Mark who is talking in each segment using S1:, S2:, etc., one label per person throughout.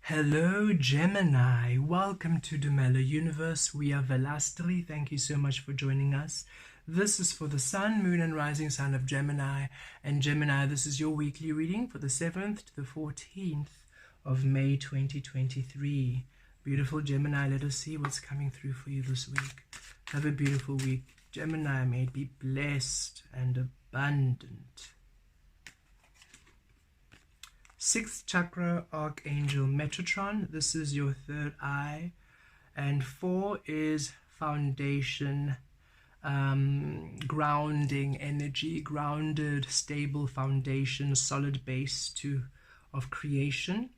S1: Hello Gemini, welcome to the Mellow Universe. We are Velastri. Thank you so much for joining us. This is for the Sun, Moon and Rising Sign of Gemini. And Gemini, this is your weekly reading for the 7th to the 14th of May 2023. Beautiful Gemini, let us see what's coming through for you this week. Have a beautiful week. Gemini, may it be blessed and abundant. 6th chakra, Archangel Metatron. This is your third eye. And 4 is foundation, grounding energy, grounded, stable foundation, solid base of creation.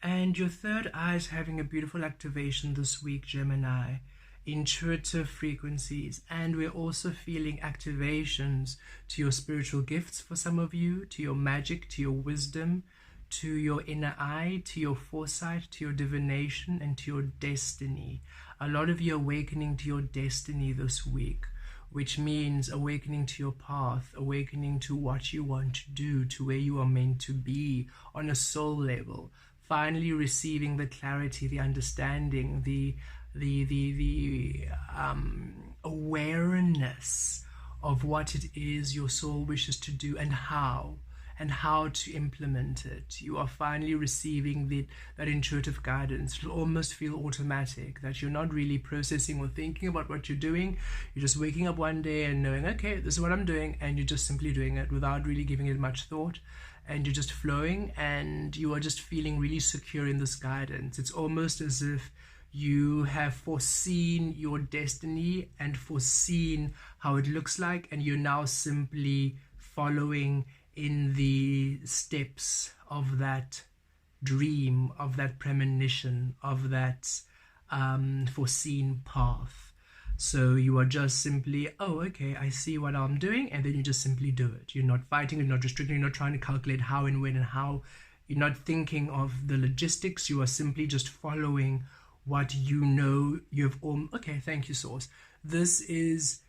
S1: And your third eye is having a beautiful activation this week, Gemini. Intuitive frequencies, and we're also feeling activations to your spiritual gifts for some of you, to your magic, to your wisdom, to your inner eye, to your foresight, to your divination, and to your destiny. A lot of you awakening to your destiny this week, which means awakening to your path, awakening to what you want to do, to where you are meant to be on a soul level, finally receiving the clarity, the understanding, the awareness of what it is your soul wishes to do and how to implement it. You are finally receiving that intuitive guidance. It'll almost feel automatic, that you're not really processing or thinking about what you're doing. You're just waking up one day and knowing, okay, this is what I'm doing, and you're just simply doing it without really giving it much thought. And you're just flowing, and you are just feeling really secure in this guidance. It's almost as if you have foreseen your destiny and foreseen how it looks like, and you're now simply following in the steps of that dream, of that premonition, of that foreseen path. So you are just simply, oh, okay, I see what I'm doing, and then you just simply do it. You're not fighting, you're not restricting, you're not trying to calculate how and when and how. You're not thinking of the logistics. You are simply just following what you know you've okay, thank you, Source. This is,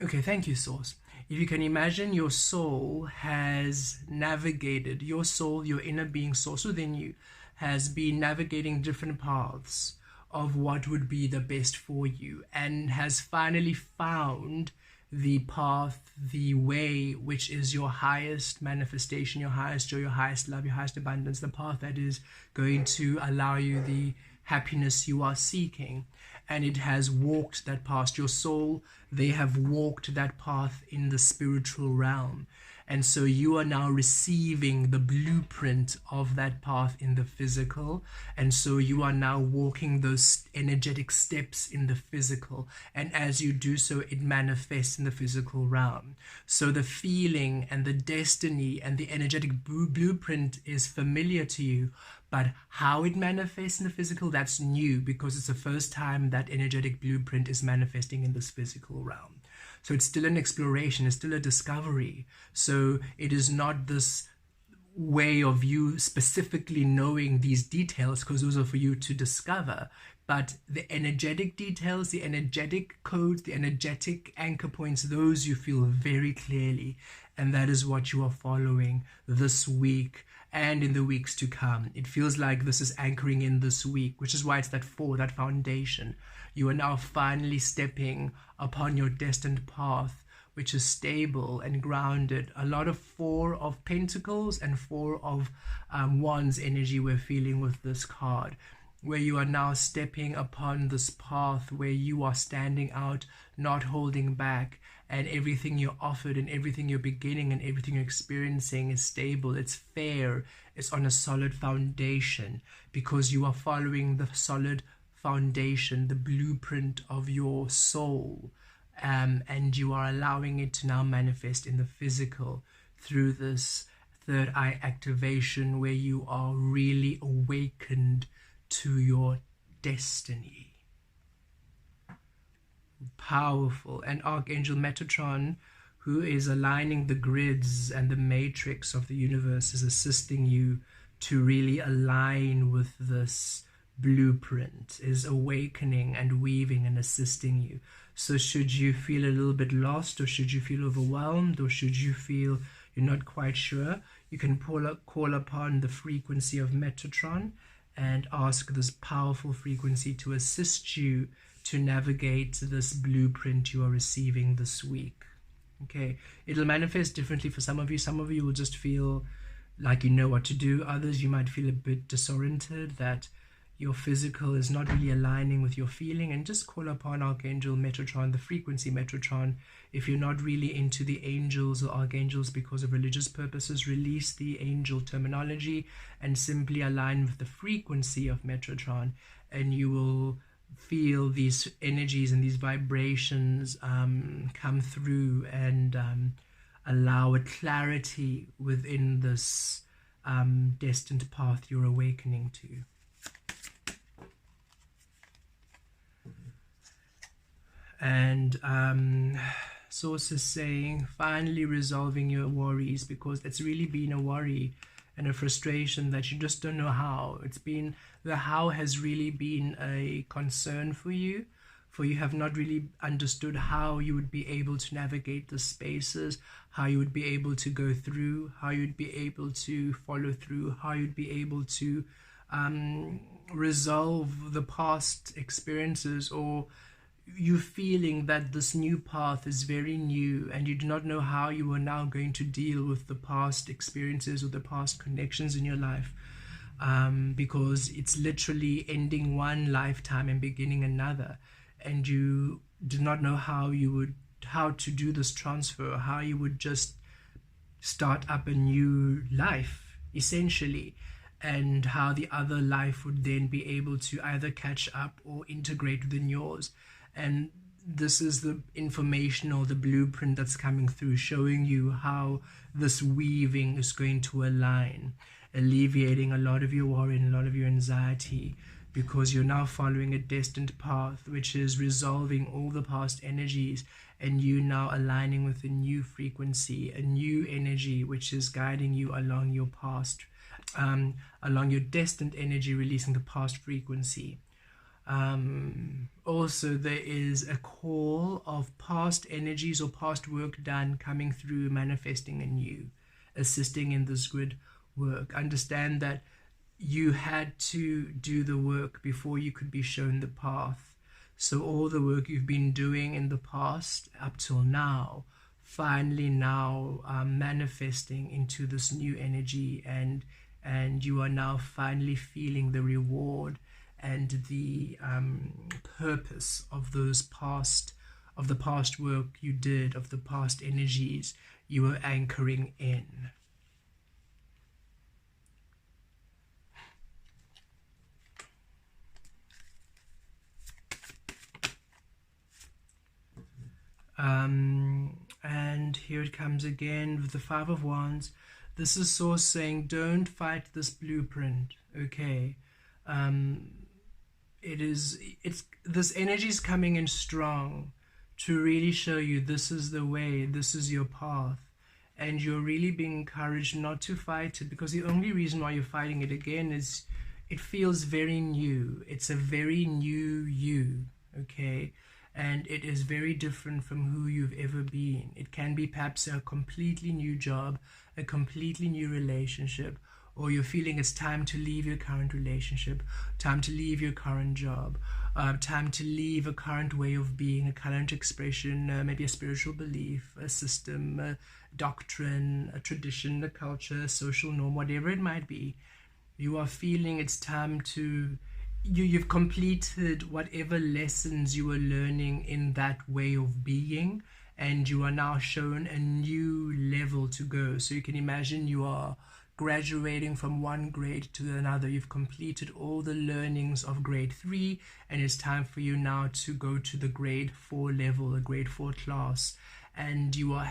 S1: okay, thank you, Source. If you can imagine, your soul has navigated, your soul, your inner being, Source within you, has been navigating different paths of what would be the best for you, and has finally found the path, the way, which is your highest manifestation, your highest joy, your highest love, your highest abundance, the path that is going to allow you the happiness you are seeking. And it has walked that path. Your soul, they have walked that path in the spiritual realm. And so you are now receiving the blueprint of that path in the physical. And so you are now walking those energetic steps in the physical. And as you do so, it manifests in the physical realm. So the feeling and the destiny and the energetic blueprint is familiar to you. But how it manifests in the physical, that's new, because it's the first time that energetic blueprint is manifesting in this physical realm. So it's still an exploration, it's still a discovery. So it is not this way of you specifically knowing these details, because those are for you to discover. But the energetic details, the energetic codes, the energetic anchor points, those you feel very clearly. And that is what you are following this week and in the weeks to come. It feels like this is anchoring in this week, which is why it's that 4, that foundation. You are now finally stepping upon your destined path, which is stable and grounded. A lot of 4 of Pentacles and 4 of Wands energy we're feeling with this card, where you are now stepping upon this path where you are standing out, not holding back, and everything you're offered and everything you're beginning and everything you're experiencing is stable, it's fair, it's on a solid foundation, because you are following the solid foundation, the blueprint of your soul, and you are allowing it to now manifest in the physical through this third eye activation, where you are really awakened to your destiny. Powerful. And Archangel Metatron, who is aligning the grids and the matrix of the universe, is assisting you to really align with this blueprint, is awakening and weaving and assisting you. So should you feel a little bit lost, or should you feel overwhelmed, or should you feel you're not quite sure, you can call upon the frequency of Metatron, and ask this powerful frequency to assist you to navigate this blueprint you are receiving this week. Okay, it'll manifest differently for some of you. Some of you will just feel like you know what to do. Others, you might feel a bit disoriented, that your physical is not really aligning with your feeling, and just call upon Archangel Metatron, the frequency Metatron. If you're not really into the angels or archangels because of religious purposes, release the angel terminology and simply align with the frequency of Metatron, and you will feel these energies and these vibrations come through and allow a clarity within this destined path you're awakening to. And Source is saying, finally resolving your worries, because it's really been a worry and a frustration that you just don't know how. It's been, the how has really been a concern for you, for you have not really understood how you would be able to navigate the spaces, how you would be able to go through, how you'd be able to follow through, how you'd be able to resolve the past experiences, or you feeling that this new path is very new and you do not know how you are now going to deal with the past experiences or the past connections in your life, because it's literally ending one lifetime and beginning another, and you do not know how to do this transfer, how you would just start up a new life essentially, and how the other life would then be able to either catch up or integrate within yours. And this is the information or the blueprint that's coming through, showing you how this weaving is going to align, alleviating a lot of your worry and a lot of your anxiety, because you're now following a destined path, which is resolving all the past energies, and you now aligning with a new frequency, a new energy, which is guiding you along your past, along your destined energy, releasing the past frequency. Also, there is a call of past energies or past work done coming through, manifesting anew, assisting in this grid work. Understand that you had to do the work before you could be shown the path. So all the work you've been doing in the past up till now, finally now manifesting into this new energy, and you are now finally feeling the reward and the purpose of the past work you did, of the past energies you were anchoring in. And here it comes again with the Five of Wands. This is Source saying, don't fight this blueprint, okay? This energy is coming in strong to really show you this is the way, this is your path, and you're really being encouraged not to fight it, because the only reason why you're fighting it again is it feels very new. It's a very new you, okay? And it is very different from who you've ever been. It can be perhaps a completely new job, a completely new relationship, or you're feeling it's time to leave your current relationship, time to leave your current job, time to leave a current way of being, a current expression, maybe a spiritual belief, a system, a doctrine, a tradition, a culture, a social norm, whatever it might be. You are feeling it's time to, you've completed whatever lessons you were learning in that way of being, and you are now shown a new level to go. So you can imagine you are graduating from one grade to another. You've completed all the learnings of grade 3, and it's time for you now to go to the grade 4 level, the grade 4 class. And you're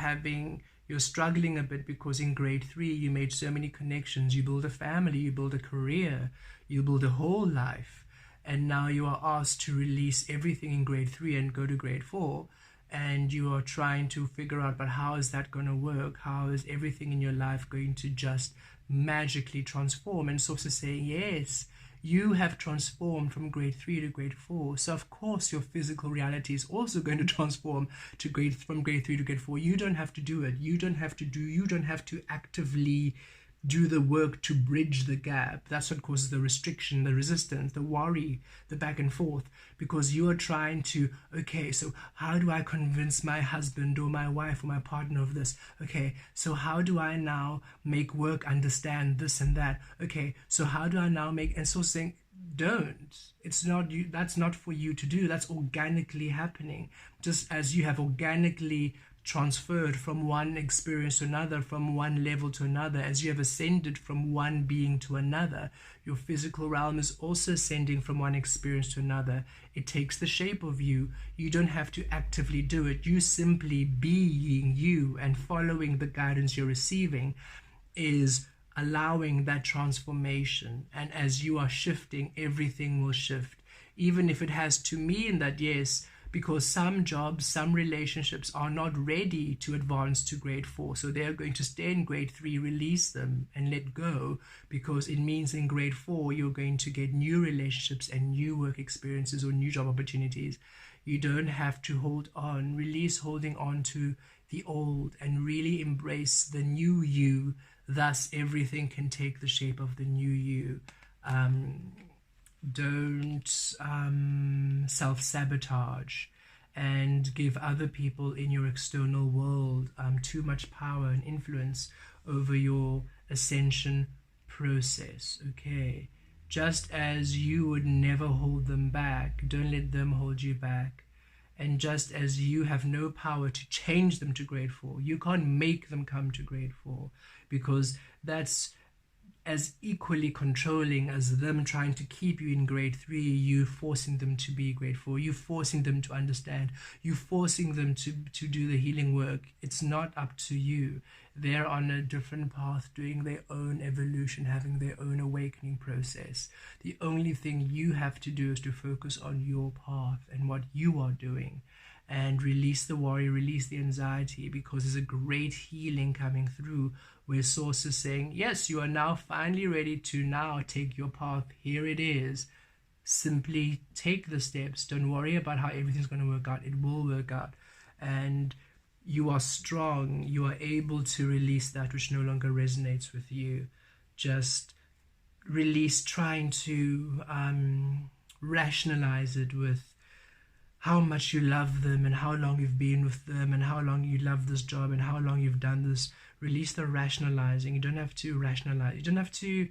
S1: struggling a bit, because in grade 3 you made so many connections, you build a family, you build a career, you build a whole life, and now you are asked to release everything in grade 3 and go to grade 4, and you are trying to figure out, but how is that going to work? How is everything in your life going to just magically transform? And Source is saying, yes, you have transformed from grade 3 to grade 4, so of course your physical reality is also going to transform from grade 3 to grade 4. You don't have to do it. You don't have to actively do the work to bridge the gap. That's what causes the restriction, the resistance, the worry, the back and forth, because you are trying to, okay, so how do I convince my husband or my wife or my partner of this? Okay, so how do I now make work understand this and that? Okay, so how do I now make, and so saying, don't. It's not you, that's not for you to do. That's organically happening. Just as you have organically transferred from one experience to another, from one level to another, as you have ascended from one being to another, your physical realm is also ascending from one experience to another. It takes the shape of you. You don't have to actively do it. You simply being you and following the guidance you're receiving is allowing that transformation. And as you are shifting, everything will shift, even if it has to mean that, yes, because some jobs, some relationships are not ready to advance to grade 4. So they're going to stay in grade 3, release them and let go, because it means in grade 4, you're going to get new relationships and new work experiences or new job opportunities. You don't have to hold on, release holding on to the old and really embrace the new you. Thus, everything can take the shape of the new you. Don't self-sabotage and give other people in your external world too much power and influence over your ascension process. Okay, just as you would never hold them back, don't let them hold you back. And just as you have no power to change them to grade 4, you can't make them come to grade 4, because that's as equally controlling as them trying to keep you in grade 3, you forcing them to be grade 4, you forcing them to understand, you forcing them to do the healing work. It's not up to you. They're on a different path, doing their own evolution, having their own awakening process. The only thing you have to do is to focus on your path and what you are doing, and release the worry, release the anxiety, because there's a great healing coming through where Source is saying, yes, you are now finally ready to now take your path. Here it is. Simply take the steps. Don't worry about how everything's going to work out. It will work out. And you are strong. You are able to release that which no longer resonates with you. Just release trying to rationalize it with how much you love them and how long you've been with them and how long you love this job and how long you've done this. Release the rationalizing. You don't have to rationalize. You don't have to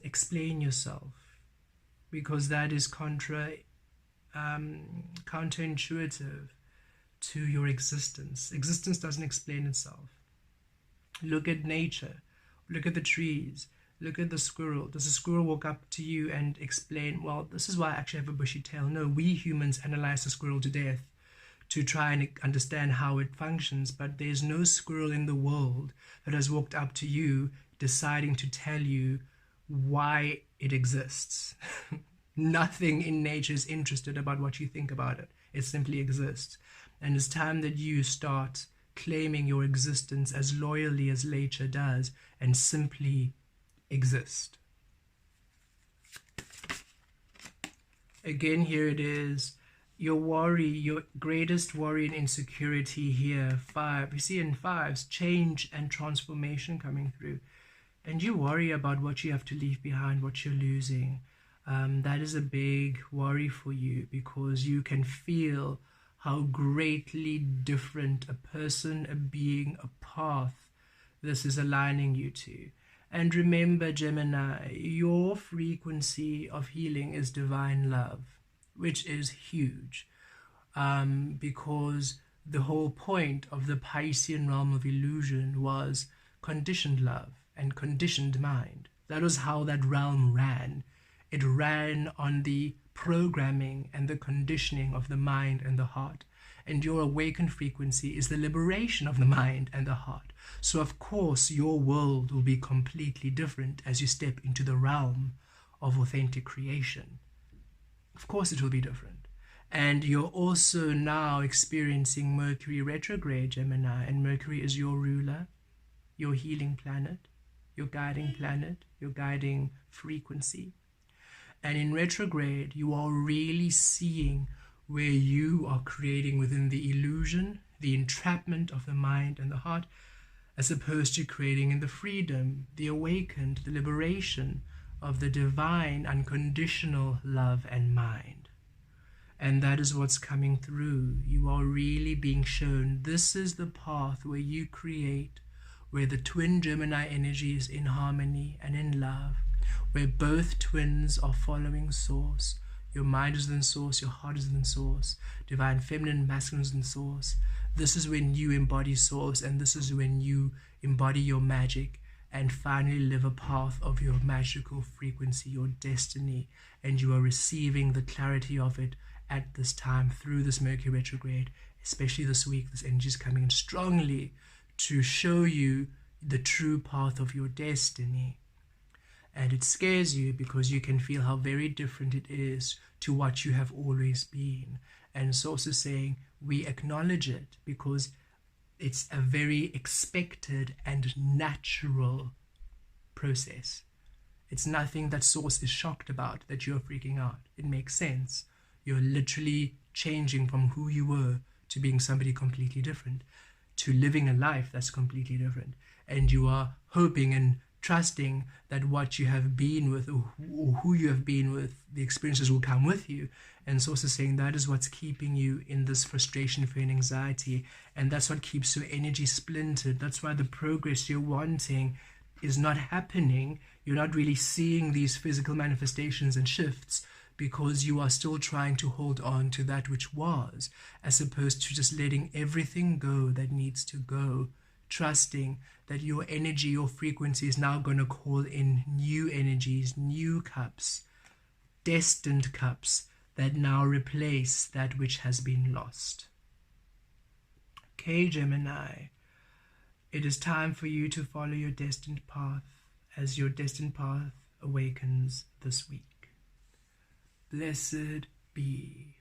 S1: explain yourself, because that is counterintuitive to your existence. Existence doesn't explain itself. Look at nature. Look at the trees. Look at the squirrel. Does a squirrel walk up to you and explain, well, this is why I actually have a bushy tail? No, we humans analyze the squirrel to death to try and understand how it functions, but there's no squirrel in the world that has walked up to you deciding to tell you why it exists. Nothing in nature is interested about what you think about it. It simply exists. And it's time that you start claiming your existence as loyally as nature does and simply exist. Again, here it is. Your worry, your greatest worry and insecurity here, 5. You see in 5s, change and transformation coming through. And you worry about what you have to leave behind, what you're losing. That is a big worry for you, because you can feel how greatly different a person, a being, a path this is aligning you to. And remember, Gemini, your frequency of healing is divine love, which is huge, because the whole point of the Piscean realm of illusion was conditioned love and conditioned mind. That was how that realm ran. It ran on the programming and the conditioning of the mind and the heart. And your awakened frequency is the liberation of the mind and the heart. So of course your world will be completely different as you step into the realm of authentic creation. Of course it will be different. And you're also now experiencing Mercury retrograde, Gemini, and Mercury is your ruler, your healing planet, your guiding planet, your guiding frequency. And in retrograde, you are really seeing where you are creating within the illusion, the entrapment of the mind and the heart, as opposed to creating in the freedom, the awakened, the liberation of the divine, unconditional love and mind. And that is what's coming through. You are really being shown this is the path where you create, where the twin Gemini energy is in harmony and in love, where both twins are following source. Your mind is in source, your heart is in source, divine feminine, masculine is in source. This is when you embody source, and this is when you embody your magic and finally live a path of your magical frequency, your destiny, and you are receiving the clarity of it at this time through this Mercury retrograde, especially this week. This energy is coming in strongly to show you the true path of your destiny. And it scares you because you can feel how very different it is to what you have always been. And it's also saying we acknowledge it because it's a very expected and natural process. It's nothing that Source is shocked about, that you're freaking out. It makes sense. You're literally changing from who you were to being somebody completely different, to living a life that's completely different. And you are hoping and trusting that what you have been with, or who you have been with, the experiences will come with you. And Source is saying that is what's keeping you in this frustration, fear, and anxiety. And that's what keeps your energy splintered. That's why the progress you're wanting is not happening. You're not really seeing these physical manifestations and shifts because you are still trying to hold on to that which was, as opposed to just letting everything go that needs to go, trusting that your energy, your frequency is now going to call in new energies, new cups, destined cups that now replace that which has been lost. Okay, Gemini, it is time for you to follow your destined path as your destined path awakens this week. Blessed be.